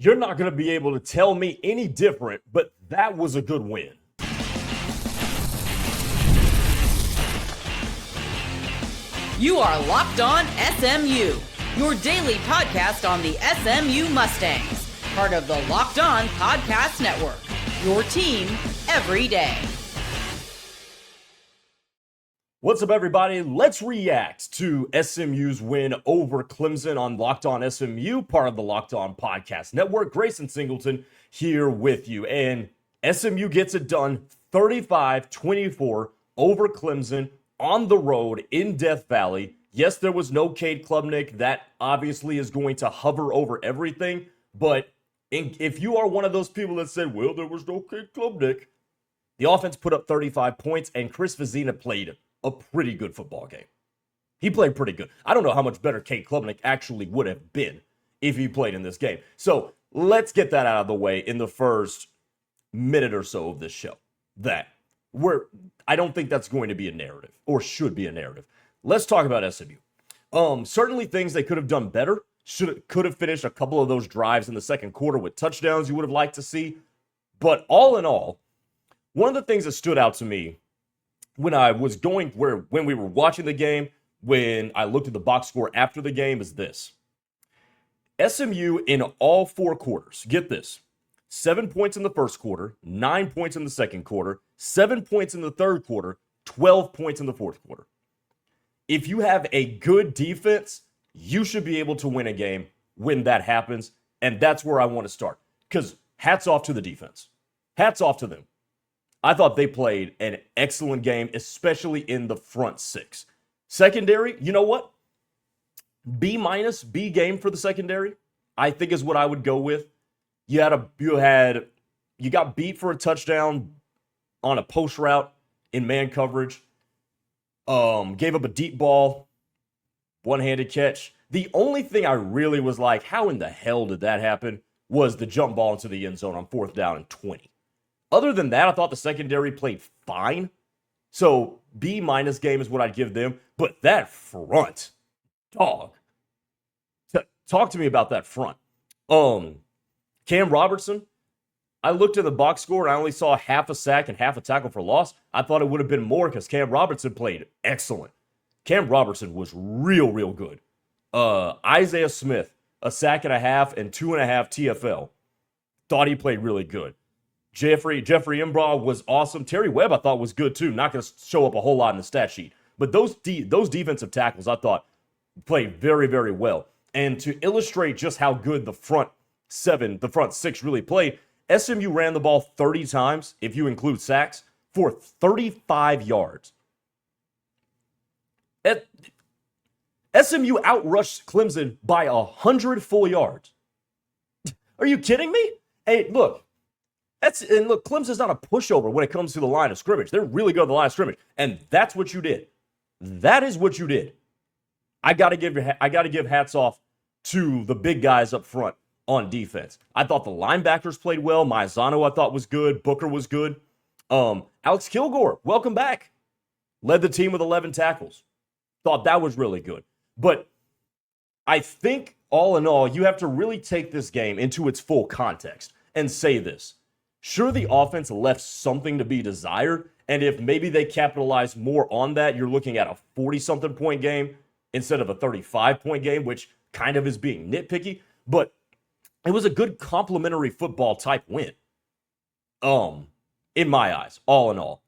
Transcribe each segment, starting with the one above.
You're not going to be able to tell me any different, but that was a good win. You are Locked On SMU, your daily podcast on the SMU Mustangs, part of the Locked On Podcast Network, your team every day. What's up, everybody? Let's react to SMU's win over Clemson on Locked On SMU, part of the Locked On Podcast Network. Grayson Singleton here with you. And SMU gets it done 35-24 over Clemson on the road in Death Valley. Yes, there was no Cade Klubnik. That obviously is going to hover over everything. But if you are one of those people that said, well, there was no Cade Klubnik, the offense put up 35 points, and Chris Vezina played a pretty good football game. He played pretty good. I don't know how much better Cade Klubnik actually would have been if he played in this game. So let's get that out of the way in the first minute or so of this show. I don't think that's going to be a narrative or should be a narrative. Let's talk about SMU. Certainly things they could have done better. Could have finished a couple of those drives in the second quarter with touchdowns you would have liked to see. But all in all, one of the things that stood out to me when we were watching the game, when I looked at the box score after the game, is this. SMU in all four quarters, get this, 7 points in the first quarter, 9 points in the second quarter, 7 points in the third quarter, 12 points in the fourth quarter. If you have a good defense, you should be able to win a game when that happens, and that's where I want to start. Because hats off to the defense. Hats off to them. I thought they played an excellent game, especially in the front six. Secondary, you know what? B- B game for the secondary, I think is what I would go with. You got beat for a touchdown on a post route in man coverage. Gave up a deep ball, one-handed catch. The only thing I really was like, how in the hell did that happen, was the jump ball into the end zone on 4th down and 20. Other than that, I thought the secondary played fine. So B- game is what I'd give them. But that front, dog. Talk to me about that front. Cam Robertson, I looked at the box score and I only saw half a sack and half a tackle for loss. I thought it would have been more because Cam Robertson played excellent. Cam Robertson was real good. Isaiah Smith, a sack and a half and 2.5 TFL. Thought he played really good. Jeffrey Imbrah was awesome. Terry Webb, I thought, was good too. Not going to show up a whole lot in the stat sheet. But those defensive tackles, I thought, played very well. And to illustrate just how good the front six really played, SMU ran the ball 30 times, if you include sacks, for 35 yards. SMU outrushed Clemson by 100 full yards. Are you kidding me? Hey, look. Clemson's not a pushover when it comes to the line of scrimmage. They're really good at the line of scrimmage, and that's what you did. That is what you did. I got to give hats off to the big guys up front on defense. I thought the linebackers played well. Maizano, I thought, was good. Booker was good. Alex Kilgore, welcome back. Led the team with 11 tackles. Thought that was really good. But I think, all in all, you have to really take this game into its full context and say this. Sure, the offense left something to be desired, and if maybe they capitalize more on that, you're looking at a 40-something point game instead of a 35-point game, which kind of is being nitpicky, but it was a good complimentary football type win. In my eyes, all in all.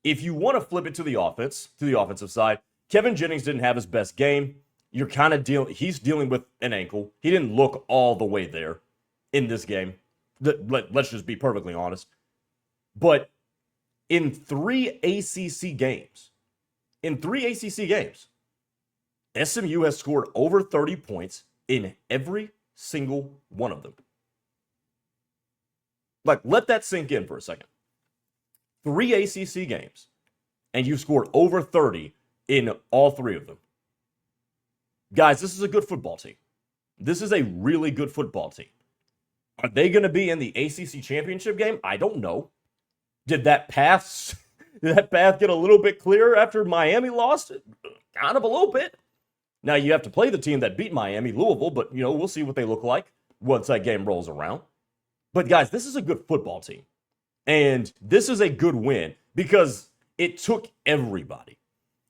If you want to flip it to the offensive side, Kevin Jennings didn't have his best game. He's dealing with an ankle. He didn't look all the way there in this game. Let's just be perfectly honest. But in three ACC games, SMU has scored over 30 points in every single one of them. Let that sink in for a second. 3 ACC games, and you've scored over 30 in all 3 of them. Guys, this is a good football team. This is a really good football team. Are they going to be in the ACC championship game? I don't know. Did that path get a little bit clearer after Miami lost? Kind of a little bit. Now you have to play the team that beat Miami, Louisville, but we'll see what they look like. once that game rolls around. But guys, this is a good football team. And this is a good win because it took everybody.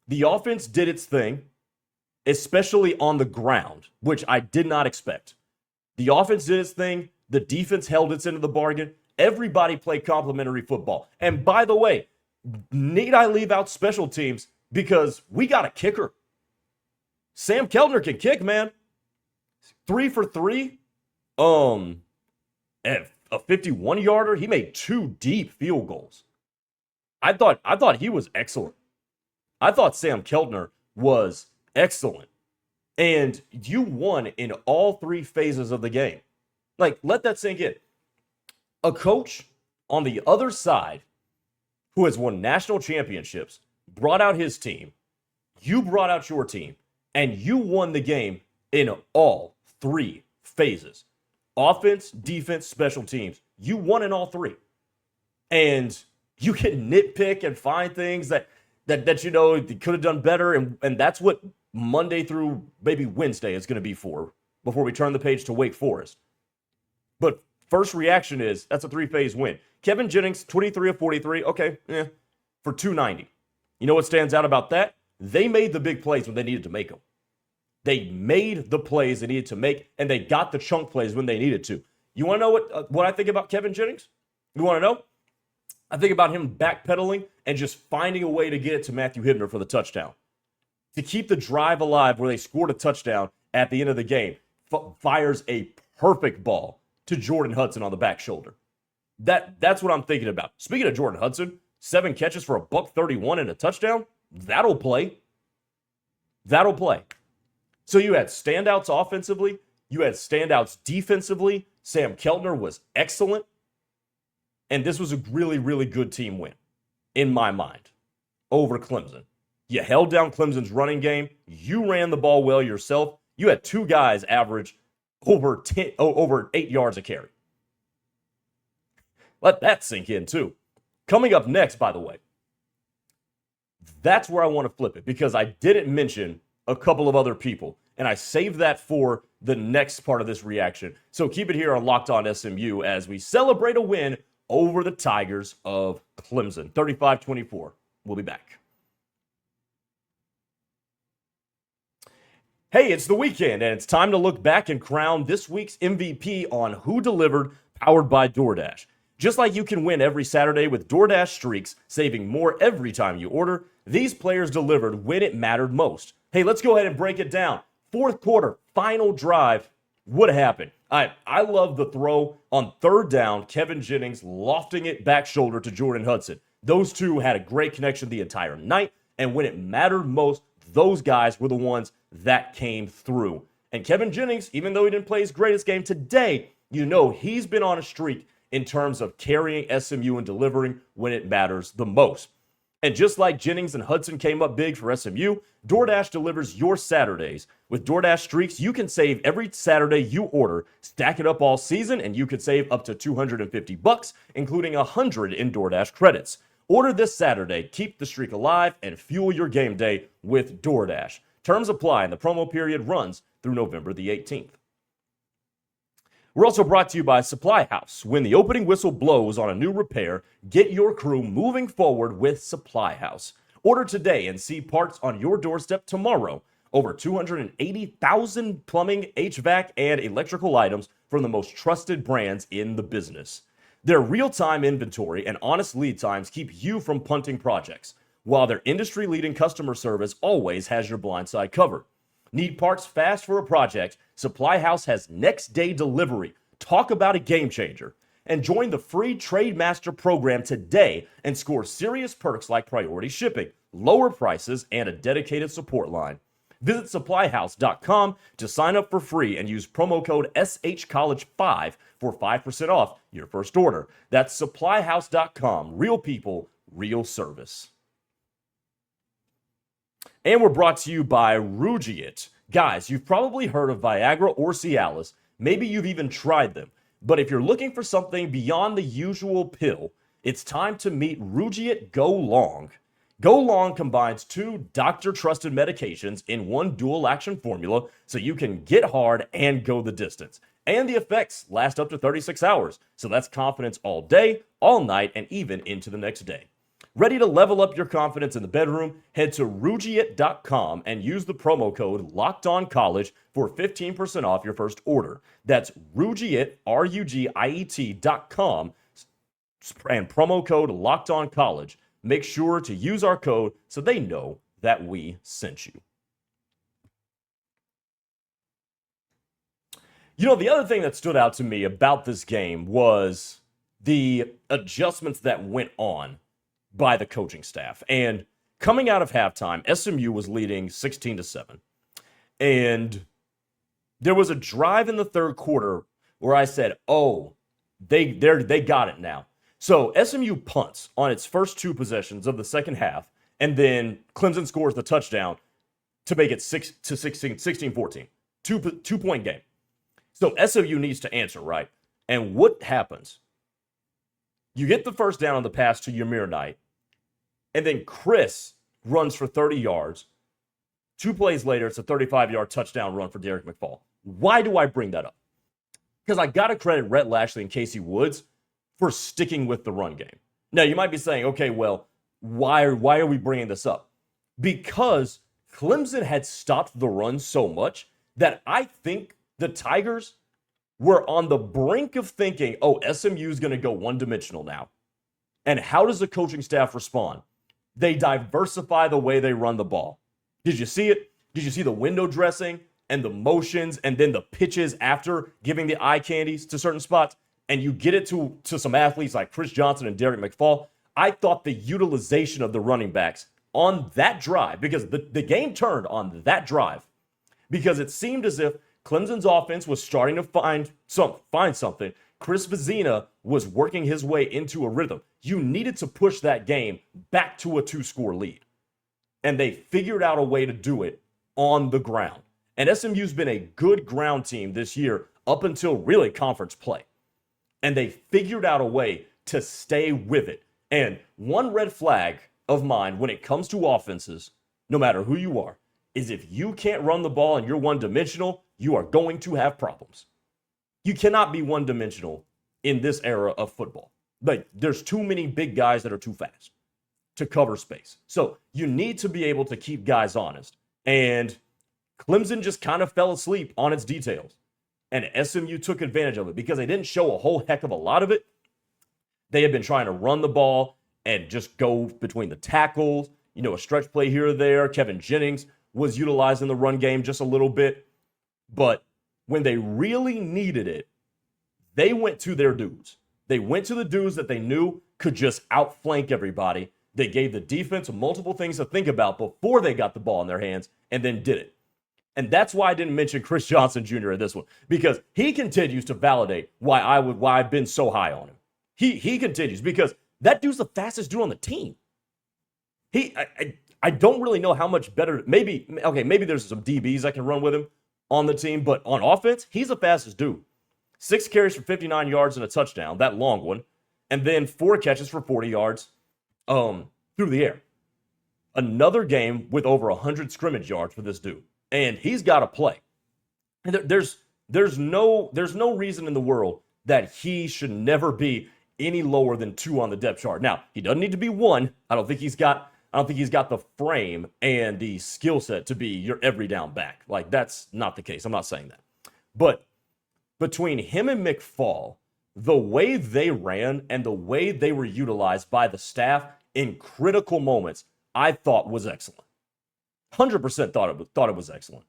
The offense did its thing, especially on the ground, which I did not expect. The offense did its thing. The defense held its end of the bargain. Everybody played complimentary football. And by the way, need I leave out special teams because we got a kicker. Sam Keltner can kick, man. 3 for 3. At a 51-yarder. He made 2 deep field goals. I thought he was excellent. I thought Sam Keltner was excellent. And you won in all 3 phases of the game. Like, let that sink in. A coach on the other side who has won national championships brought out his team. You brought out your team. And you won the game in all 3 phases. Offense, defense, special teams. You won in all 3. And you can nitpick and find things that you know you could have done better. And that's what Monday through maybe Wednesday is going to be for before we turn the page to Wake Forest. But first reaction is that's a 3-phase win. Kevin Jennings, 23 of 43. Okay, for 290. You know what stands out about that? They made the big plays when they needed to make them. They made the plays they needed to make, and they got the chunk plays when they needed to. You want to know what I think about Kevin Jennings? You want to know? I think about him backpedaling and just finding a way to get it to Matthew Hibner for the touchdown. To keep the drive alive where they scored a touchdown at the end of the game. Fires a perfect ball to Jordan Hudson on the back shoulder. That's what I'm thinking about. Speaking of Jordan Hudson, 7 catches for $131 and a touchdown. That'll play. That'll play. So you had standouts offensively. You had standouts defensively. Sam Keltner was excellent. And this was a really, really good team win, in my mind, over Clemson. You held down Clemson's running game. You ran the ball well yourself. You had 2 guys average over 8 yards a carry. Let that sink in, too. Coming up next, by the way, that's where I want to flip it because I didn't mention a couple of other people, and I saved that for the next part of this reaction. So keep it here on Locked On SMU as we celebrate a win over the Tigers of Clemson, 35-24. We'll be back. Hey, it's the weekend, and it's time to look back and crown this week's MVP on Who Delivered, powered by DoorDash. Just like you can win every Saturday with DoorDash Streaks, saving more every time you order, these players delivered when it mattered most. Hey, let's go ahead and break it down. 4th quarter, final drive. What happened? I love the throw on 3rd down, Kevin Jennings lofting it back shoulder to Jordan Hudson. Those two had a great connection the entire night, and when it mattered most, those guys were the ones that came through. And Kevin Jennings, even though he didn't play his greatest game today, you know he's been on a streak in terms of carrying SMU and delivering when it matters the most. And just like Jennings and Hudson came up big for SMU, DoorDash delivers your Saturdays. With DoorDash Streaks, you can save every Saturday you order. Stack it up all season, and you could save up to $250, including $100 in DoorDash credits. Order this Saturday, keep the streak alive, and fuel your game day with DoorDash. Terms apply, and the promo period runs through November the 18th. We're also brought to you by Supply House. When the opening whistle blows on a new repair, get your crew moving forward with Supply House. Order today and see parts on your doorstep tomorrow. Over 280,000 plumbing, HVAC, and electrical items from the most trusted brands in the business. Their real-time inventory and honest lead times keep you from punting projects, while their industry-leading customer service always has your blind side covered. Need parts fast for a project? Supply House has next-day delivery. Talk about a game changer. And join the free Trade Master program today and score serious perks like priority shipping, lower prices, and a dedicated support line. Visit supplyhouse.com to sign up for free and use promo code SHCollege5 for 5% off your first order. That's supplyhouse.com. Real people, real service. And we're brought to you by Rugiet. Guys, you've probably heard of Viagra or Cialis. Maybe you've even tried them. But if you're looking for something beyond the usual pill, it's time to meet Rugiet Go Long. Go Long combines 2 doctor-trusted medications in one dual-action formula so you can get hard and go the distance. and the effects last up to 36 hours. So that's confidence all day, all night, and even into the next day. Ready to level up your confidence in the bedroom? Head to Rugiet.com and use the promo code LOCKEDONCollege for 15% off your first order. That's Rugiet, Rugiet.com, and promo code LOCKEDONCollege. Make sure to use our code so they know that we sent you. You know, the other thing that stood out to me about this game was the adjustments that went on by the coaching staff. And coming out of halftime, SMU was leading 16-7. And there was a drive in the third quarter where I said, oh, they got it now. So SMU punts on its first two possessions of the second half, and then Clemson scores the touchdown to make it 16-14. Two-point game. So SMU needs to answer, right? And what happens? You get the first down on the pass to Ymir Knight, and then Chris runs for 30 yards. 2 plays later, it's a 35-yard touchdown run for Derek McFall. Why do I bring that up? Because I got to credit Rhett Lashley and Casey Woods for sticking with the run game. Now, you might be saying, okay, well, why are we bringing this up? Because Clemson had stopped the run so much that I think the Tigers were on the brink of thinking, oh, SMU is going to go one-dimensional now. And how does the coaching staff respond? They diversify the way they run the ball. Did you see it? Did you see the window dressing and the motions and then the pitches after giving the eye candies to certain spots? And you get it to some athletes like Chris Johnson and Derek McFall. I thought the utilization of the running backs on that drive, because the game turned on that drive, because it seemed as if Clemson's offense was starting to find something. Chris Vizina was working his way into a rhythm. You needed to push that game back to a 2-score lead. And they figured out a way to do it on the ground. And SMU's been a good ground team this year up until really conference play. And they figured out a way to stay with it. And one red flag of mine when it comes to offenses, no matter who you are, is if you can't run the ball and you're one-dimensional, you are going to have problems. You cannot be one-dimensional in this era of football. Like, there's too many big guys that are too fast to cover space. So you need to be able to keep guys honest. And Clemson just kind of fell asleep on its details. And SMU took advantage of it because they didn't show a whole heck of a lot of it. They had been trying to run the ball and just go between the tackles, a stretch play here or there. Kevin Jennings was utilizing the run game just a little bit. But when they really needed it, they went to their dudes. They went to the dudes that they knew could just outflank everybody. They gave the defense multiple things to think about before they got the ball in their hands and then did it. And that's why I didn't mention Chris Johnson Jr. in this one, because he continues to validate why I've been so high on him. He continues, because that dude's the fastest dude on the team. I don't really know how much better. Maybe there's some DBs that can run with him on the team, but on offense, he's the fastest dude. 6 carries for 59 yards and a touchdown, that long one, and then 4 catches for 40 yards through the air. Another game with over 100 scrimmage yards for this dude, and he's got to play. And there's no reason in the world that he should never be any lower than 2 on the depth chart. Now, he doesn't need to be 1. I don't think he's got the frame and the skill set to be your every down back. Like, that's not the case. I'm not saying that. But between him and McFall, the way they ran and the way they were utilized by the staff in critical moments, I thought was excellent. 100% thought it was excellent.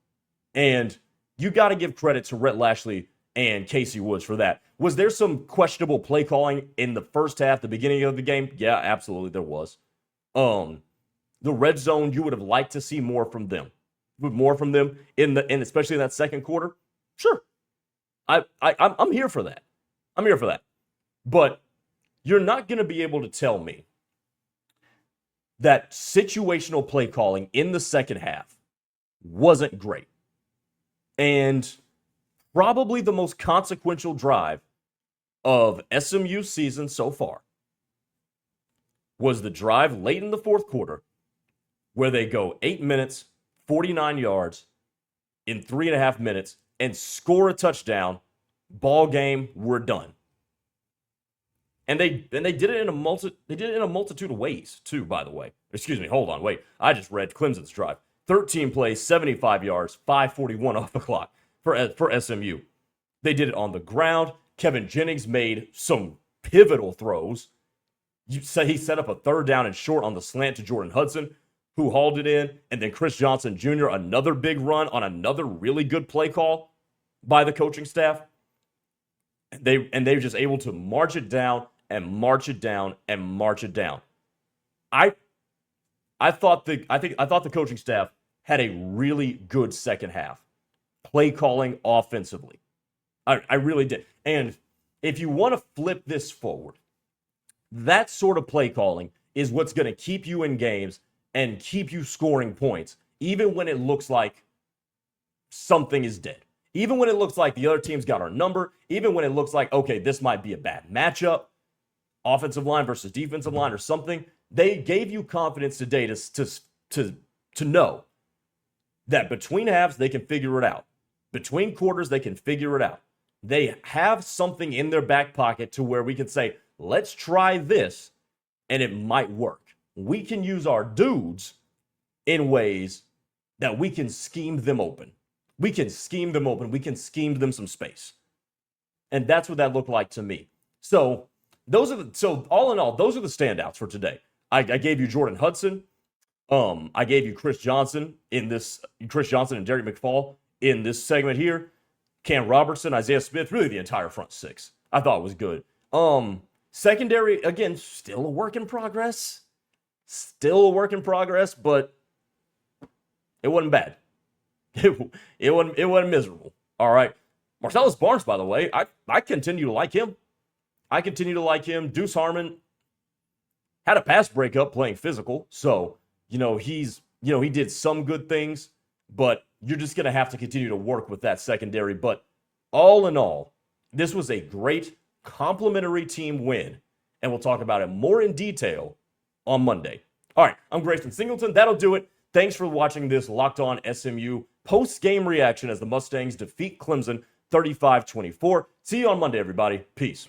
And you got to give credit to Rhett Lashley and Casey Woods for that. Was there some questionable play calling in the first half, the beginning of the game? Yeah, absolutely there was. The red zone, you would have liked to see more from them. And especially in that second quarter. Sure. I'm here for that. But you're not going to be able to tell me that situational play calling in the second half wasn't great. And probably the most consequential drive of SMU's season so far was the drive late in the fourth quarter where they go 8 minutes, 49 yards in 3.5 minutes and score a touchdown ball game, we're done. And they did it in a multitude of ways too, by the way. Excuse me, hold on, wait. I just read Clemson's drive. 13 plays, 75 yards, 5:41 off the clock for SMU. They did it on the ground. Kevin Jennings made some pivotal throws. He set up a third down and short on the slant to Jordan Hudson, who hauled it in. And then Chris Johnson Jr., another big run on another really good play call by the coaching staff. They were just able to march it down and march it down and march it down. I thought the coaching staff had a really good second half, play calling offensively. I really did. And if you want to flip this forward, that sort of play calling is what's going to keep you in games and keep you scoring points, even when it looks like something is dead. Even when it looks like the other team's got our number, even when it looks like, okay, this might be a bad matchup, offensive line versus defensive line or something, they gave you confidence today to know that between halves, they can figure it out. Between quarters, they can figure it out. They have something in their back pocket to where we can say, let's try this, and it might work. We can use our dudes in ways that we can scheme them open. We can scheme them open. We can scheme them some space. And that's what that looked like to me. So all in all, those are the standouts for today. I gave you Jordan Hudson. I gave you Chris Johnson and Derek McFall in this segment here. Cam Robertson, Isaiah Smith, really the entire front six I thought was good. Secondary, again, still a work in progress. But it wasn't bad. It wasn't miserable. All right. Marcellus Barnes, by the way, I continue to like him. Deuce Harmon had a pass breakup playing physical. So, he did some good things, but you're just going to have to continue to work with that secondary. But all in all, this was a great complimentary team win, and we'll talk about it more in detail on Monday. All right, I'm Grayson Singleton. That'll do it. Thanks for watching this Locked On SMU post-game reaction as the Mustangs defeat Clemson 35-24. See you on Monday, everybody. Peace.